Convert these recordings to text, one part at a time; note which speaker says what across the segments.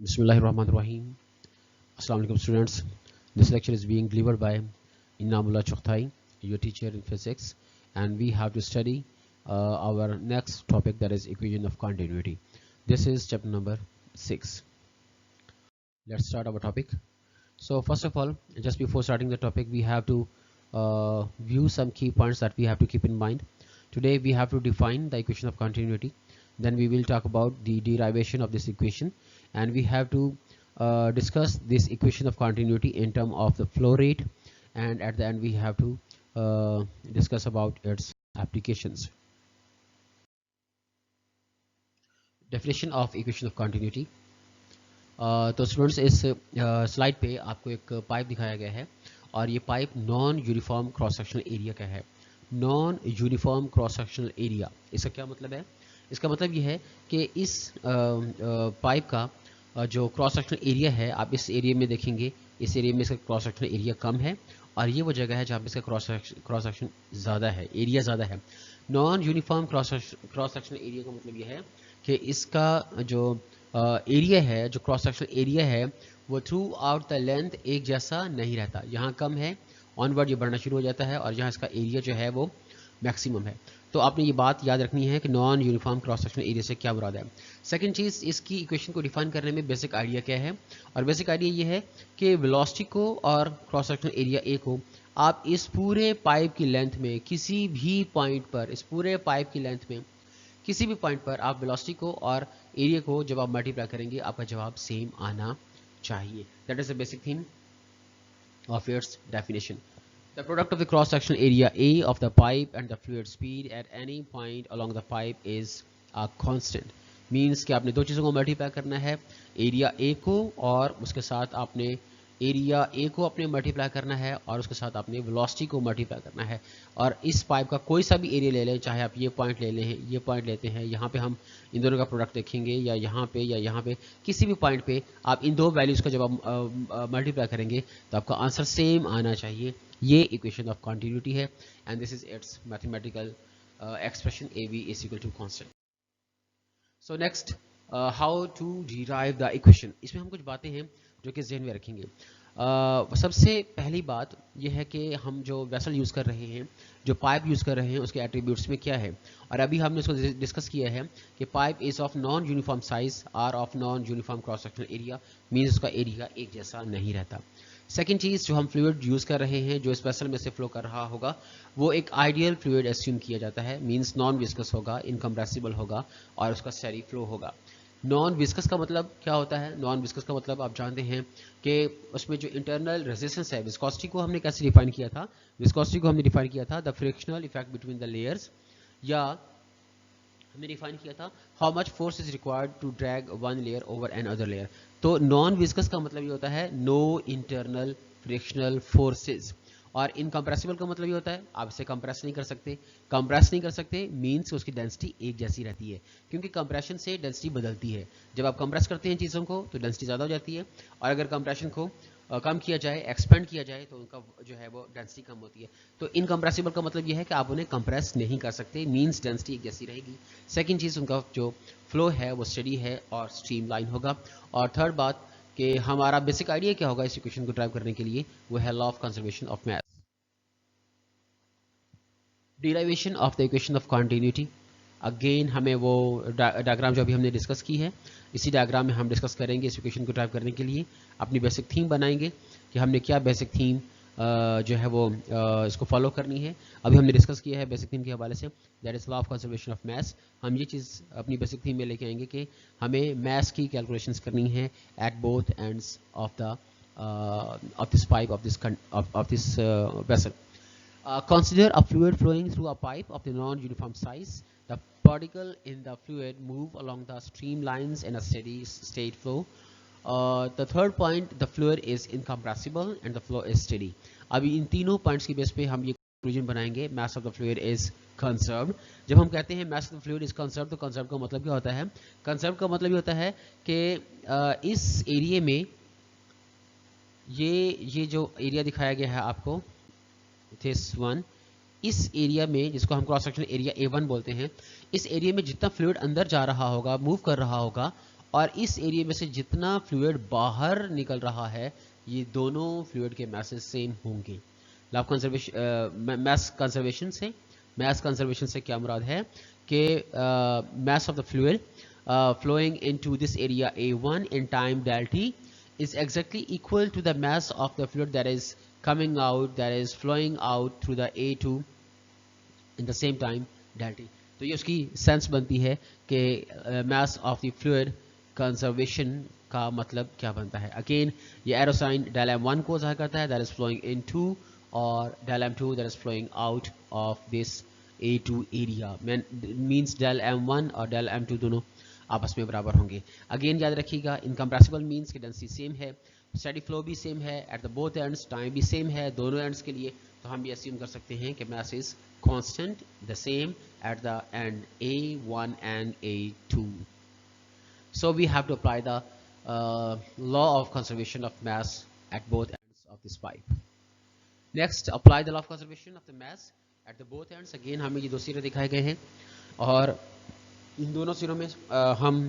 Speaker 1: Bismillahirrahmanirrahim. Assalamu alaikum students. This lecture is being delivered by Inamullah Chokhtai, your teacher in physics, and we have to study our next topic, that is equation of continuity. This is chapter number 6. Let's start our topic. So first of all, just before starting the topic, we have to view some key points that we have to keep in mind. Today we have to define the equation of continuity. Then we will talk about the derivation of this equation, and we have to discuss this equation of continuity in terms of the flow rate, and at the end we have to discuss about its applications. Definition of equation of continuity. तो students इस slide पे आपको एक pipe दिखाया गया है और ये pipe non uniform cross sectional area का है. Non uniform cross sectional area, इसका क्या मतलब है? इसका मतलब ये है कि इस पाइप का जो क्रॉस सेक्शनल एरिया है, आप इस एरिया में देखेंगे, इस एरिया में इसका क्रॉस सेक्शनल एरिया कम है और ये वो जगह है जहाँ पे इसका क्रॉस सेक्शन ज़्यादा है, एरिया ज़्यादा है. Non uniform cross sectional area का मतलब ये है कि इसका जो एरिया है, जो क्रॉस सेक्शनल एरिया है, वो थ्रू आउट द लेंथ एक जैसा नहीं रहता. यहाँ कम है, ऑनवर्ड ये बढ़ना शुरू हो जाता है और यहाँ इसका एरिया जो है वो मैक्सिमम है. तो आपने ये बात याद रखनी है कि non uniform cross sectional area से क्या मुराद है. सेकंड चीज़, इसकी इक्वेशन को डिफाइन करने में बेसिक आइडिया क्या है, और बेसिक आइडिया ये है कि वेलोसिटी को और क्रॉस सेक्शनल एरिया ए को आप इस पूरे पाइप की लेंथ में किसी भी पॉइंट पर, इस पूरे पाइप की लेंथ में किसी भी पॉइंट पर आप वेलोसिटी को और एरिया को जब आप मल्टीप्लाई करेंगे, आपका जवाब सेम आना चाहिए. That is the basic theme of its definition. The product of the cross-sectional area A of the pipe and the fluid speed at any point along the pipe is a constant. Means कि आपने दो चीज़ों को multiply करना है, area A को और उसके साथ आपने एरिया ए को अपने मल्टीप्लाई करना है और उसके साथ आपने वेलोसिटी को मल्टीप्लाई करना है. और इस पाइप का कोई सा भी एरिया ले लें, चाहे आप ये पॉइंट ले लें, ये पॉइंट लेते हैं, यहाँ पे हम इन दोनों का प्रोडक्ट देखेंगे, या यहाँ पे किसी भी पॉइंट पे आप इन दो वैल्यूज़ का जब आप मल्टीप्लाई करेंगे तो आपका आंसर सेम आना चाहिए. ये इक्वेशन ऑफ कॉन्टिन्यूटी है and this is its mathematical expression A B is equal to constant. So next, how to derive the equation. इसमें हम कुछ बातें हैं जो कि ज़हन में रखेंगे. सबसे पहली बात यह है कि हम जो वेसल यूज़ कर रहे हैं, जो पाइप यूज़ कर रहे हैं, उसके एट्रीब्यूट्स में क्या है. और अभी हमने इसको डिस्कस किया है कि pipe is of non uniform size, are of non uniform cross sectional area, means उसका एरिया एक जैसा नहीं रहता. सेकेंड चीज़, जो हम फ्लूइड यूज़ कर रहे हैं, जो इस वेसल में से फ्लो कर रहा होगा, वो एक आइडियल फ्लूइड एस्यूम किया जाता है. मीन्स नॉन विस्कस होगा, इनकम्प्रेसिबल होगा और उसका स्टेडी फ्लो होगा. नॉन विस्कस का मतलब क्या होता है? नॉन विस्कस का मतलब आप जानते हैं कि उसमें जो इंटरनल रेजिस्टेंस है, विस्कोसिटी को हमने कैसे डिफाइन किया था? विस्कोसिटी को हमने डिफाइन किया था the frictional effect between the layers, या हमने डिफाइन किया था how much force is required to drag one layer over another layer. तो नॉन विस्कस का मतलब ये होता है नो इंटरनल फ्रिक्शनल फोर्सेज. और इनकम्प्रेसिबल का मतलब ये होता है आप इसे कंप्रेस नहीं कर सकते. कंप्रेस नहीं कर सकते मीन्स उसकी डेंसिटी एक जैसी रहती है, क्योंकि कंप्रेशन से डेंसिटी बदलती है. जब आप कंप्रेस करते हैं चीज़ों को तो डेंसिटी ज़्यादा हो जाती है, और अगर कंप्रेशन को कम किया जाए, एक्सपेंड किया जाए, तो उनका जो है वो डेंसिटी कम होती है. तो इनकम्प्रेसिबल का मतलब ये है कि आप उन्हें कंप्रेस नहीं कर सकते, मीन्स डेंसिटी एक जैसी रहेगी. सेकेंड चीज़, उनका जो फ्लो है वो स्टेडी है और स्ट्रीम लाइन होगा. और थर्ड बात कि हमारा बेसिक आइडिया क्या होगा इस इक्वेशन को ड्राइव करने के लिए, वो है law of conservation of mass. Derivation of the equation of continuity. Again हमें वो डायग्राम जो अभी हमने डिस्कस की है, इसी डायग्राम में हम डिस्कस करेंगे इस इक्वेशन को ड्राइव करने के लिए. अपनी बेसिक थीम बनाएंगे कि हमने क्या बेसिक थीम जो है वो इसको फॉलो करनी है. अभी हमने डिस्कस किया है बेसिक थीम के हवाले से, that is law of conservation of mass. हम ये चीज़ अपनी बेसिक थीम में लेके आएंगे कि हमें मास की कैलकुलेशंस करनी है at both ends of this pipe of this vessel. Consider a fluid flowing through a pipe of the non-uniform size. The particle in the fluid move along the streamlines in a steady state flow. The third point, the fluid is incompressible and the flow is steady. अभी इन तीनों points की base पे हम ये conclusion बनाएंगे. mass of the fluid is conserved. जब हम कहते हैं mass of the fluid is conserved, तो conserved का मतलब क्या होता है? conserved का मतलब ये होता है कि इस एरिया में ये जो एरिया दिखाया गया है आपको, this one, इस एरिया में जिसको हम क्रॉस सेक्शनल एरिया A1 बोलते हैं, इस एरिया में जितना फ्लूइड अंदर जा रहा होगा, मूव कर रहा होगा, और इस एरिया में से जितना फ्लूइड बाहर निकल रहा है ये दोनों फ्लूइड के मैसेज सेम होंगे। Law of conservation, mass conservation से क्या मुराद है कि mass of the fluid flowing into this area A1 in time del t is exactly equal to the mass of the fluid that is coming out, that is flowing out through the A2 in the same time del t। तो ये उसकी sense बनती है कि mass of the fluid conservation का मतलब क्या बनता है। अगेन ये एरो साइन del m1 को ज़ाहिर करता है, that is flowing into, और del m2 that is flowing out of this A2 area. Means del m1 और del m2 दोनों आपस में बराबर होंगे। अगेन याद रखिएगा इनकम्प्रेसिबल मीन्स की डेंसिटी सेम है, स्टेडी फ्लो भी सेम है, at the both ends time भी सेम है दोनों एंड्स के लिए। तो हम भी अस्यूम कर सकते हैं कि mass is constant the same at the end A1 and A2। So we have to apply the law of conservation of mass at both ends of this pipe. Next, apply the law of conservation of the mass at the both ends। Again हमें ये दो सिरे दिखाए गए हैं और इन दोनों सिरों में हम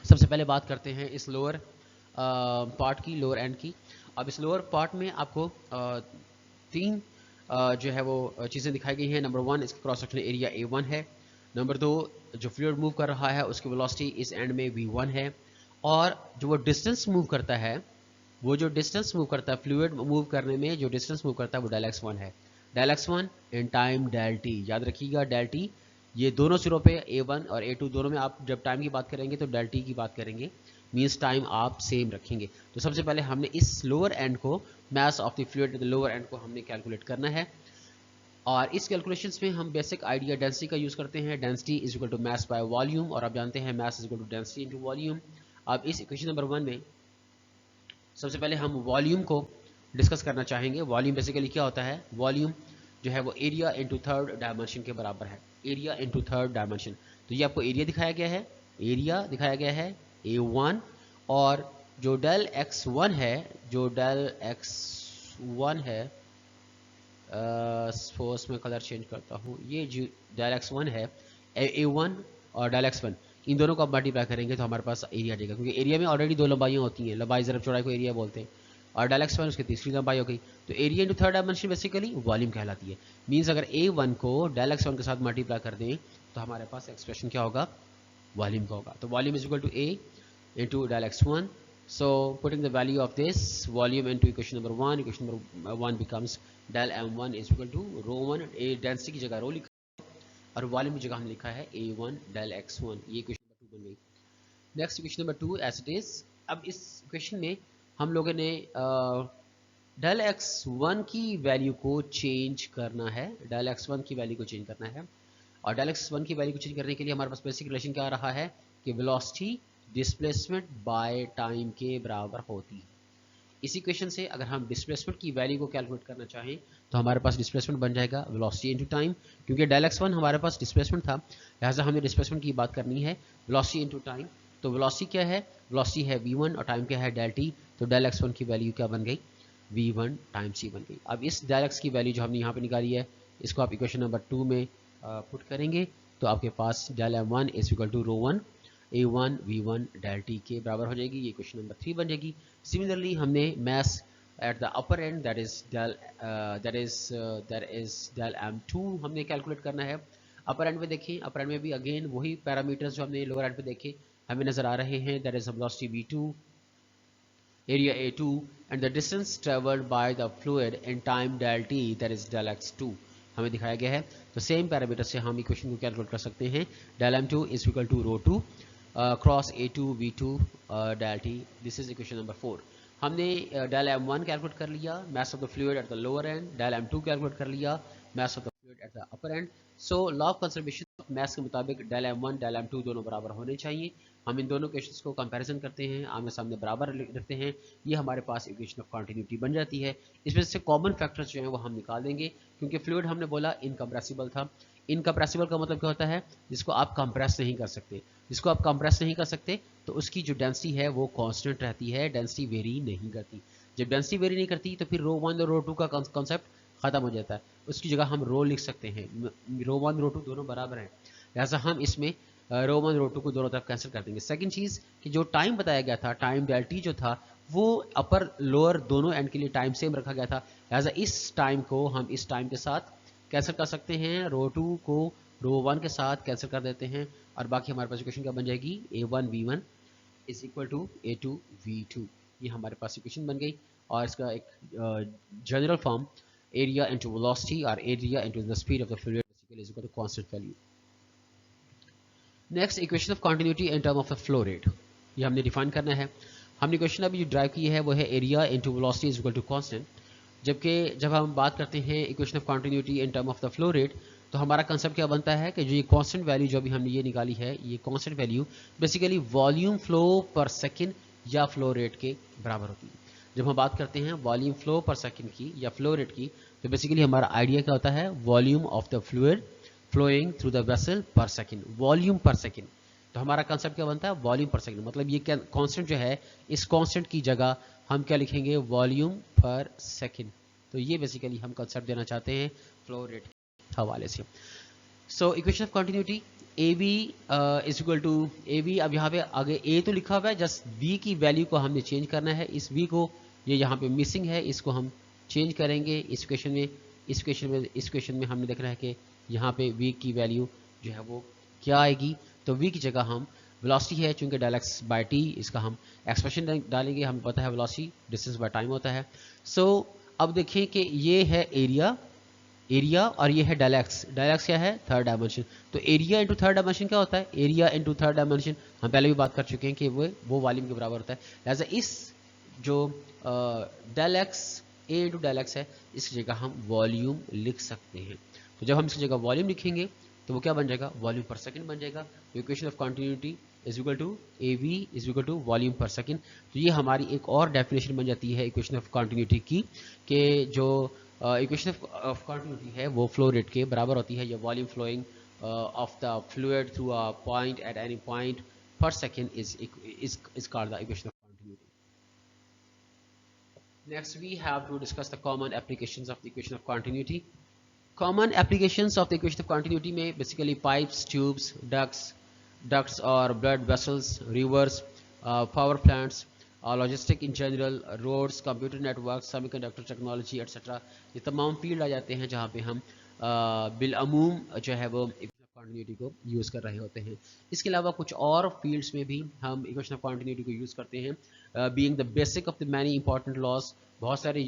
Speaker 1: सबसे पहले बात करते हैं इस लोअर पार्ट की, लोअर एंड की। अब इस लोअर पार्ट में आपको तीन जो है वो चीज़ें दिखाई गई हैं। नंबर 1 इसका क्रॉस सेक्शनल एरिया A1 है। नंबर 2 जो फ्लूइड मूव कर रहा है उसकी वेलोसिटी इस एंड में V1 है, और जो वो डिस्टेंस मूव करता है, वो जो डिस्टेंस मूव करता है फ्लूइड मूव करने में जो डिस्टेंस मूव करता है वो डेल x1 है। Del x1 in time del t, याद रखिएगा डेल t ये दोनों सिरों पे A1 और A2 दोनों में आप जब टाइम की बात करेंगे तो डेल t की बात करेंगे, मीन्स टाइम आप सेम रखेंगे। तो सबसे पहले हमने इस लोअर एंड को, mass of the fluid the lower and को हमने कैलकुलेट करना है, और इस कैलकुलेशंस में हम बेसिक आइडिया डेंसिटी का यूज़ करते हैं। Density is equal to mass by volume, और आप जानते हैं mass is equal to density into volume. अब इस इक्वेशन नंबर 1 में सबसे पहले हम वॉल्यूम को डिस्कस करना चाहेंगे। वॉल्यूम बेसिकली क्या होता है, वॉल्यूम जो है वो एरिया इनटू थर्ड डायमेंशन के बराबर है, एरिया इनटू थर्ड डायमेंशन। तो ये आपको एरिया दिखाया गया है, एरिया दिखाया गया है A1, और जो डेल x1 है, जो डेल x1 है, फोर्स में कलर चेंज करता हूँ, ये जो डेल x1 है A1 और डेल x1 इन दोनों को आप मल्टीप्लाई करेंगे तो हमारे पास एरिया आ जाएगा, क्योंकि एरिया में ऑलरेडी दो लंबाइयाँ होती हैं, लंबाई ज़रब चौड़ाई को एरिया बोलते हैं, और डेल x1 उसकी तीसरी लंबाई हो गई। तो area into third dimension basically volume कहलाती है। मीन्स अगर A1 को डेल x1 के साथ मल्टीप्लाई कर दें तो हमारे पास एक्सप्रेशन क्या होगा, वॉल्यूम का होगा। तो volume is equal to A into del x1। So putting the value of this volume into equation number 1, equation number 1 becomes del m1 is equal to rho 1, a density की जगह रो लिखा और volume की जगह हमने लिखा है A1 del x1। ये इक्वेशन नंबर 2 बन गई। Next equation number 2 as it is. अब इस इक्वेशन में हम लोगों ने डेल x1 की वैल्यू को चेंज करना है, डेल x1 की वैल्यू को चेंज करना है, और डेल x1 की वैल्यू को चेंज करने के लिए हमारे पास बेसिक रिलेशन क्या आ रहा है कि वेलोसिटी डिस्प्लेसमेंट बाय टाइम के बराबर होती है। इस इक्वेशन से अगर हम डिस्प्लेसमेंट की वैल्यू को कैलकुलेट करना चाहें तो हमारे पास डिस्प्लेसमेंट बन जाएगा वेलोसिटी इनटू टाइम, क्योंकि डेल x1 हमारे पास डिस्प्लेसमेंट था, लिहाजा हमें डिस्प्लेसमेंट की बात करनी है वेलोसिटी इनटू टाइम। तो वेलोसिटी क्या है, वेलोसिटी है v1 और टाइम क्या है डेल t। तो डेल x1 की वैल्यू क्या बन गई, v1 टाइम्स c बन गई। अब इस डेल x की वैल्यू जो हमने यहाँ पे निकाली है इसको आप इक्वेशन नंबर 2 में पुट करेंगे तो आपके पास del m1 is equal to rho 1 A1 V1 del t के बराबर हो जाएगी। ये क्वेश्चन नंबर 3 बन जाएगी। सिमिलरली हमने mass at the upper end that is del m2 हमने कैलकुलेट करना है। अपर एंड में देखिए, अपर एंड में भी अगेन वही पैरामीटर्स जो हमने लोअर एंड पे देखे हमें नजर आ रहे हैं। That is velocity v2, area A2 and the distance traveled by the fluid in time del t that is del x2 हमें दिखाया गया है। तो सेम पैरामीटर से हम इक्वेशन को कैलकुलेट कर सकते हैं। del m2 is equal to rho 2 cross A2 V2 del t। This is equation number 4। हमने del m1 कैलकुलेट कर लिया, mass of the fluid at the lower end, del m2 calculate कर लिया, mass of the fluid at the upper end। So law of conservation of mass के मुताबिक del m1 del m2 दोनों बराबर होने चाहिए। हम इन दोनों इक्वेशंस को कंपैरिजन करते हैं, आमने सामने बराबर रखते हैं, ये हमारे पास इक्वेशन ऑफ कंटिन्यूटी बन जाती है। इसमें से कॉमन फैक्टर्स जो हैं वो हम निकाल देंगे, क्योंकि फ्लूइड हमने बोला इनकम्प्रेसिबल था। इनकम्प्रेसिबल का मतलब क्या होता है, जिसको आप कंप्रेस नहीं कर सकते। जिसको आप कंप्रेस नहीं कर सकते तो उसकी जो डेंसिटी है वो कांस्टेंट रहती है, डेंसिटी वेरी नहीं करती। जब डेंसिटी वेरी नहीं करती तो फिर रो 1 और रो 2 का कॉन्सेप्ट खत्म हो जाता है। उसकी जगह हम रो लिख सकते हैं, रो 1 रो 2 दोनों बराबर हैं। लिहाजा हम इसमें रो 1 रो 2 को दोनों तरफ कैंसिल कर देंगे। सेकंड चीज़ कि जो टाइम बताया गया था, टाइम डेल टी जो था वो अपर लोअर दोनों एंड के लिए टाइम सेम रखा गया था, लिहाजा इस टाइम को हम इस टाइम के साथ कैंसिल कर सकते हैं, रो 2 को रो 1 के साथ कैंसिल कर देते हैं और बाकी हमारे पास इक्वेशन क्या बन जाएगी, A1V1 is equal to A2V2। ये हमारे पास इक्वेशन बन गई और इसका एक general form area into velocity और area into the speed of the fluid basically is equal to constant value. Next equation of continuity in term of the flow rate, ये हमने डिफाइन करना है। हमने इक्वेशन अभी जो ड्राइव की है वो है area into velocity is equal to constant, जबकि जब हम बात करते हैं equation of continuity in term of the flow rate तो हमारा कंसेप्ट क्या बनता है कि जो ये कांस्टेंट वैल्यू जो अभी हमने ये निकाली है, ये constant value basically volume flow पर सेकंड या फ्लो रेट के बराबर होती है। जब हम बात करते हैं वॉल्यूम फ्लो पर सेकंड की या फ्लो रेट की तो बेसिकली हमारा आइडिया क्या होता है, volume of the fluid flowing through the vessel per second, volume per second. तो हमारा कंसेप्ट क्या बनता है, वॉल्यूम पर सेकंड। मतलब ये कांस्टेंट जो है, इस कांस्टेंट की जगह हम क्या लिखेंगे, वॉल्यूम पर सेकंड। तो ये बेसिकली हम कंसेप्ट देना चाहते हैं फ्लो रेट के हवाले से। So equation of continuity A B is equal to A B, अब यहाँ पे आगे ए तो लिखा हुआ है, जस्ट बी की वैल्यू को हमने चेंज करना है। इस बी को, ये यहाँ पे मिसिंग है, इसको हम चेंज करेंगे इस क्वेश्चन में। इस क्वेश्चन में हमने देखना है कि यहाँ पे v की वैल्यू जो है वो क्या आएगी। तो v की जगह हम वेलोसिटी है, चूंकि डेल एक्स बाई टी, इसका हम एक्सप्रेशन डालेंगे। हमें पता है वेलोसिटी डिस्टेंस बाय टाइम होता है। सो अब देखें कि ये है एरिया और ये है डेल एक्स। डेल एक्स क्या है, थर्ड डायमेंशन। तो एरिया इंटू थर्ड डायमेंशन क्या होता है, एरिया इंटू थर्ड डायमेंशन हम पहले भी बात कर चुके हैं कि वो वॉल्यूम के बराबर होता है। लिहाजा इस जो डेल एक्स ए इंटू डेल एक्स है, इसकी जगह हम वॉल्यूम लिख सकते हैं। तो जब हम इसकी जगह वॉल्यूम लिखेंगे तो वो क्या बन जाएगा, वॉल्यूम पर सेकंड बन जाएगा। Equation of continuity is equal to A V is equal to volume per second. तो ये हमारी एक और डेफिनेशन बन जाती है इक्वेशन ऑफ कंटिन्यूटी की, कि जो इक्वेशन ऑफ कंटिन्यूटी है वो फ्लो रेट के बराबर होती है, या volume flowing of the fluid through a point at any point per second is called the equation of continuity. Next we have to discuss the common applications of the equation of continuity. Common applications of the equation of continuity में basically pipes, tubes, ducts और blood vessels, rivers, power plants, logistic in general, roads, computer networks, semiconductor technology etc. ये तमाम field आ जाते हैं जहाँ पे हम बिलअमूम जो है वो इक्वेशन ऑफ कंटिन्यूटी को यूज़ कर रहे होते हैं। इसके अलावा कुछ और फील्ड्स में भी हम इक्वेशन ऑफ कंटिन्यूटी को यूज़ करते हैं। Being the basic of the many important loss, बहुत सारे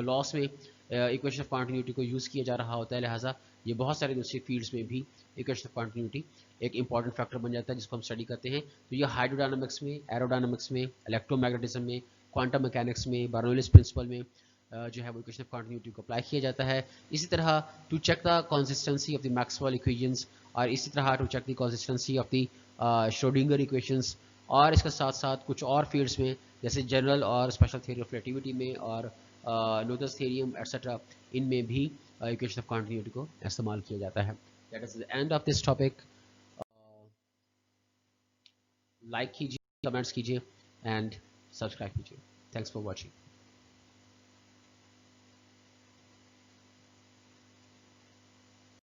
Speaker 1: लॉस में इक्वेशन ऑफ कंटिन्यूटी को यूज़ किया जा रहा होता है। लिहाजा ये बहुत सारे दूसरी फील्ड्स में भी इक्वेशन ऑफ कंटिन्यूटी एक इंपॉर्टेंट फैक्टर बन जाता है जिसको हम स्टडी करते हैं। तो ये हाइड्रोडायनामिक्स में, एरोडायनामिक्स में, इलेक्ट्रोमैग्नेटिज्म में, क्वांटम मैकेनिक्स में, बर्नौलीज प्रिंसिपल में जो है वो इक्वेशन ऑफ कंटिन्यूटी को अप्लाई किया जाता है। इसी तरह to check the consistency of the Maxwell equations, और इसी तरह to check the consistency of the Schrodinger equations, और इसके साथ साथ कुछ और फील्ड्स में जैसे जनरल और स्पेशल थ्योरी ऑफ रिलेटिविटी में और नोएथर्स थ्योरम एटसेट्रा, इनमें भी इक्वेशन ऑफ कंटिन्यूटी को इस्तेमाल किया जाता है। That is the end of this topic. Like कीजिए, कमेंट्स कीजिए एंड सब्सक्राइब कीजिए। Thanks for watching.